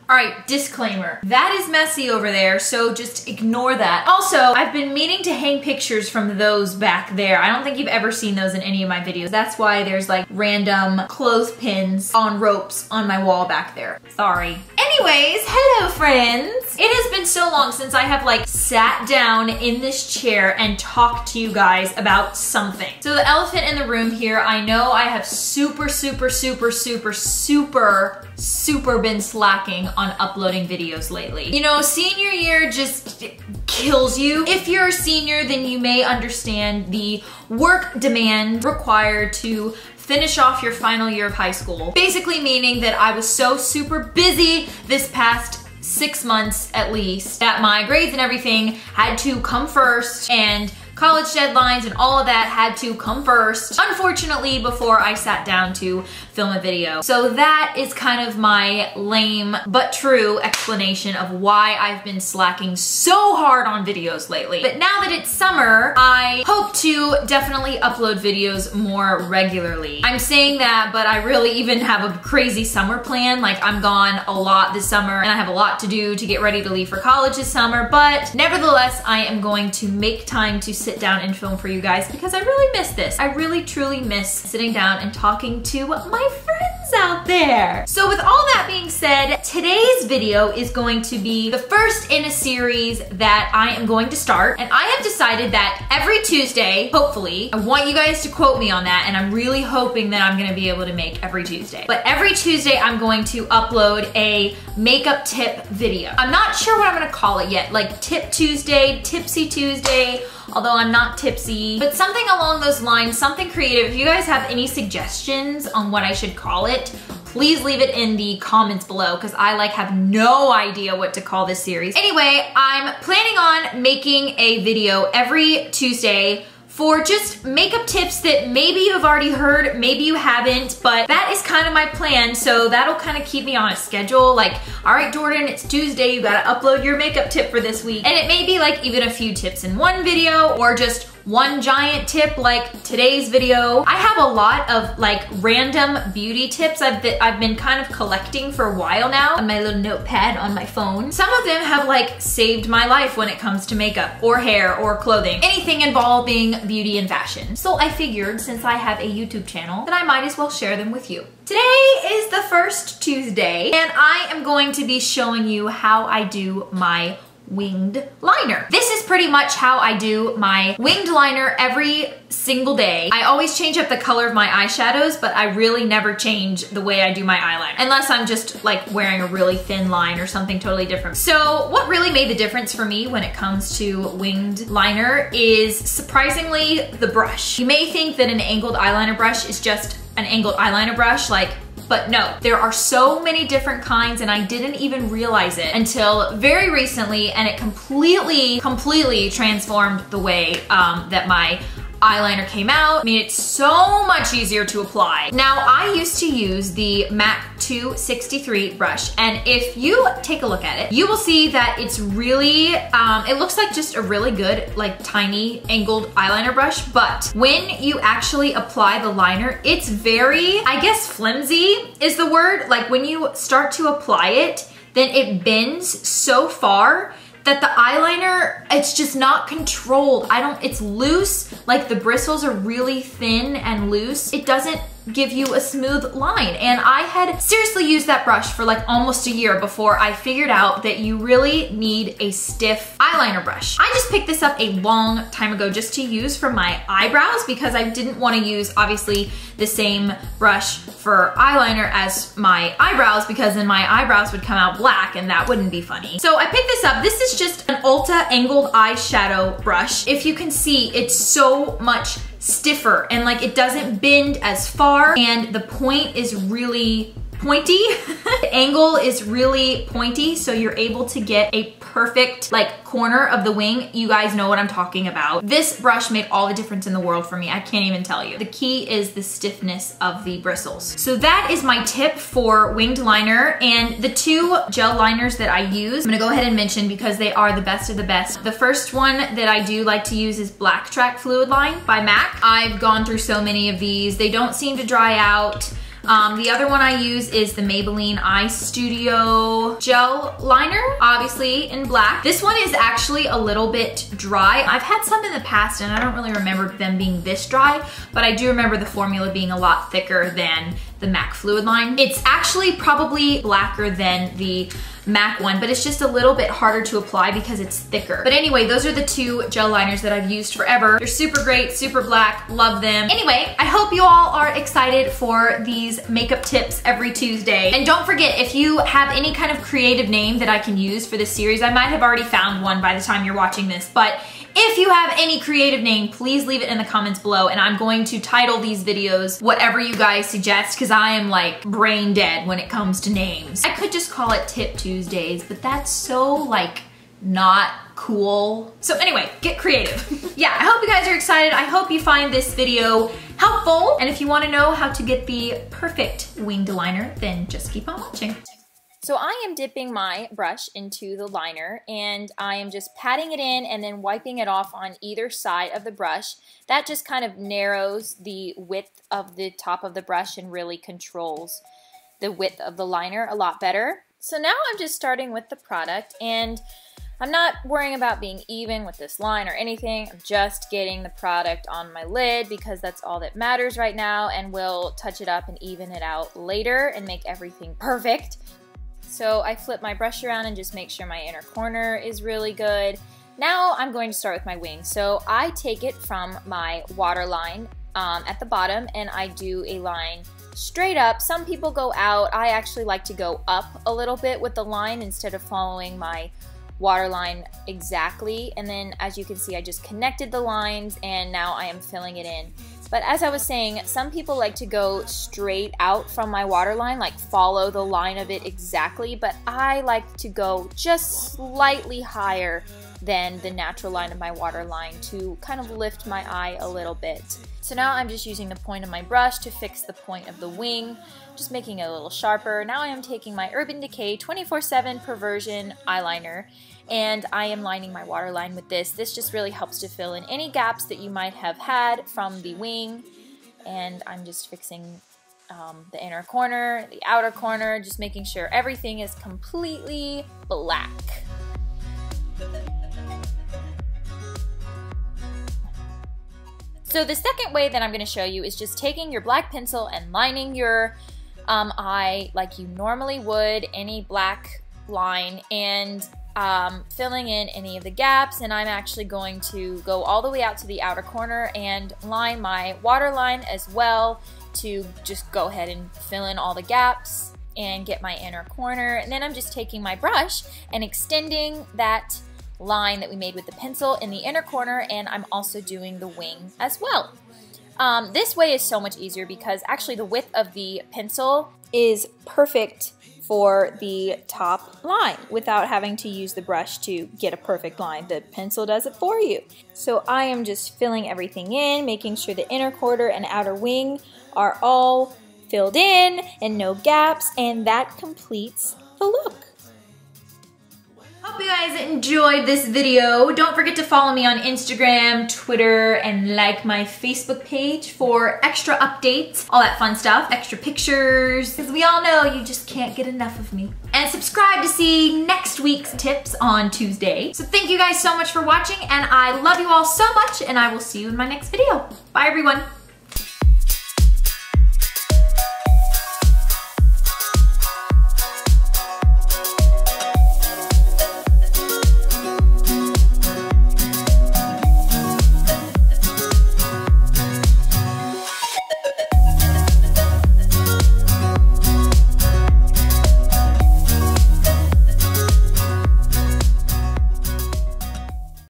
All right, disclaimer. That is messy over there, so just ignore that. Also, I've been meaning to hang pictures from those back there. I don't think you've ever seen those in any of my videos. That's why there's like random clothespins on ropes on my wall back there. Sorry. Anyways, hello friends. It has been so long since I have like sat down in this chair and talked to you guys about something. So the elephant in the room here, I know I have super been slacking on uploading videos lately. You know, senior year just kills you. If you're a senior, then you may understand the work demand required to finish off your final year of high school. Basically meaning that I was so super busy this past 6 months at least that my grades and everything had to come first, and college deadlines and all of that had to come first, unfortunately, before I sat down to film a video. So that is kind of my lame but true explanation of why I've been slacking so hard on videos lately. But now that it's summer, I hope to definitely upload videos more regularly. I'm saying that, but I really even have a crazy summer plan. Like, I'm gone a lot this summer and I have a lot to do to get ready to leave for college this summer, but nevertheless, I am going to make time to sit down and film for you guys because I really miss this. I really truly miss sitting down and talking to my friends out there. So with all that being said, today's video is going to be the first in a series that I am going to start, and I have decided that every Tuesday, hopefully, I want you guys to quote me on that, and I'm really hoping that I'm gonna be able to make every Tuesday. But every Tuesday I'm going to upload a makeup tip video. I'm not sure what I'm gonna call it yet, like Tip Tuesday, Tipsy Tuesday, although I'm not tipsy, but something along those lines, something creative. If you guys have any suggestions on what I should call it, please leave it in the comments below because I like have no idea what to call this series. Anyway, I'm planning on making a video every Tuesday for just makeup tips that maybe you've already heard, maybe you haven't, but that is kind of my plan, so that'll kind of keep me on a schedule. Like, all right, Jordan, it's Tuesday, you gotta upload your makeup tip for this week. And it may be like even a few tips in one video or just one giant tip like today's video. I have a lot of like random beauty tips I've been kind of collecting for a while now on my little notepad on my phone. Some of them have like saved my life when it comes to makeup or hair or clothing, anything involving beauty and fashion. So I figured since I have a YouTube channel that I might as well share them with you. Today is the first Tuesday and I am going to be showing you how I do my winged liner. This is pretty much how I do my winged liner every single day. I always change up the color of my eyeshadows, but I really never change the way I do my eyeliner, unless I'm just like wearing a really thin line or something totally different. So what really made the difference for me when it comes to winged liner is surprisingly the brush. You may think that an angled eyeliner brush is just an angled eyeliner brush, but no, there are so many different kinds and I didn't even realize it until very recently, and it completely transformed the way that my eyeliner came out. I mean, it's so much easier to apply. Now, I used to use the MAC 263 brush, and if you take a look at it, you will see that it's really, it looks like just a really good, like tiny angled eyeliner brush, but when you actually apply the liner, it's very, I guess flimsy is the word. Like when you start to apply it, then it bends so far that the eyeliner, it's just not controlled. It's loose, like the bristles are really thin and loose. It doesn't give you a smooth line. And I had seriously used that brush for like almost a year before I figured out that you really need a stiff eyeliner brush. I just picked this up a long time ago just to use for my eyebrows because I didn't want to use obviously the same brush for eyeliner as my eyebrows because then my eyebrows would come out black and that wouldn't be funny. So I picked this up. This is just an Ulta angled eyeshadow brush. If you can see, it's so much stiffer and like it doesn't bend as far and the point is really pointy. The angle is really pointy, so you're able to get a perfect like corner of the wing. You guys know what I'm talking about. This brush made all the difference in the world for me. I can't even tell you. The key is the stiffness of the bristles. So that is my tip for winged liner, and the two gel liners that I use, I'm gonna go ahead and mention because they are the best of the best. The first one that I do like to use is Black Track Fluid Line by MAC. I've gone through so many of these. They don't seem to dry out. The other one I use is the Maybelline Eye Studio Gel Liner, obviously in black. This one is actually a little bit dry. I've had some in the past and I don't really remember them being this dry, but I do remember the formula being a lot thicker than the MAC Fluid Line. It's actually probably blacker than the MAC one, but it's just a little bit harder to apply because it's thicker. But anyway, those are the two gel liners that I've used forever. They're super great, super black, love them. Anyway, I hope you all are excited for these makeup tips every Tuesday. And don't forget, if you have any kind of creative name that I can use for this series, I might have already found one by the time you're watching this, but if you have any creative name, please leave it in the comments below and I'm going to title these videos whatever you guys suggest because I am like brain dead when it comes to names. I could just call it Tip Tuesdays, but that's so like not cool. So anyway, get creative. Yeah, I hope you guys are excited. I hope you find this video helpful. And if you want to know how to get the perfect winged liner, then just keep on watching. So I am dipping my brush into the liner and I am just patting it in and then wiping it off on either side of the brush. That just kind of narrows the width of the top of the brush and really controls the width of the liner a lot better. So now I'm just starting with the product and I'm not worrying about being even with this line or anything. I'm just getting the product on my lid because that's all that matters right now, and we'll touch it up and even it out later and make everything perfect. So I flip my brush around and just make sure my inner corner is really good. Now I'm going to start with my wing. So I take it from my waterline at the bottom and I do a line straight up. Some people go out. I actually like to go up a little bit with the line instead of following my waterline exactly. And then as you can see, I just connected the lines and now I am filling it in. But as I was saying, some people like to go straight out from my waterline, like follow the line of it exactly, but I like to go just slightly higher than the natural line of my waterline to kind of lift my eye a little bit. So now I'm just using the point of my brush to fix the point of the wing, just making it a little sharper. Now I am taking my Urban Decay 24/7 Perversion eyeliner and I am lining my waterline with this. This just really helps to fill in any gaps that you might have had from the wing. And I'm just fixing the inner corner, the outer corner, just making sure everything is completely black. So the second way that I'm going to show you is just taking your black pencil and lining your eye like you normally would any black line and filling in any of the gaps. And I'm actually going to go all the way out to the outer corner and line my waterline as well to just go ahead and fill in all the gaps and get my inner corner. And then I'm just taking my brush and extending that line that we made with the pencil in the inner corner, and I'm also doing the wing as well. This way is so much easier because actually the width of the pencil is perfect for the top line without having to use the brush to get a perfect line. The pencil does it for you. So I am just filling everything in, making sure the inner quarter and outer wing are all filled in and no gaps, and that completes the look. Hope you guys enjoyed this video. Don't forget to follow me on Instagram, Twitter, and like my Facebook page for extra updates, all that fun stuff, extra pictures, because we all know you just can't get enough of me. And subscribe to see next week's tips on Tuesday. So thank you guys so much for watching, and I love you all so much, and I will see you in my next video. Bye everyone.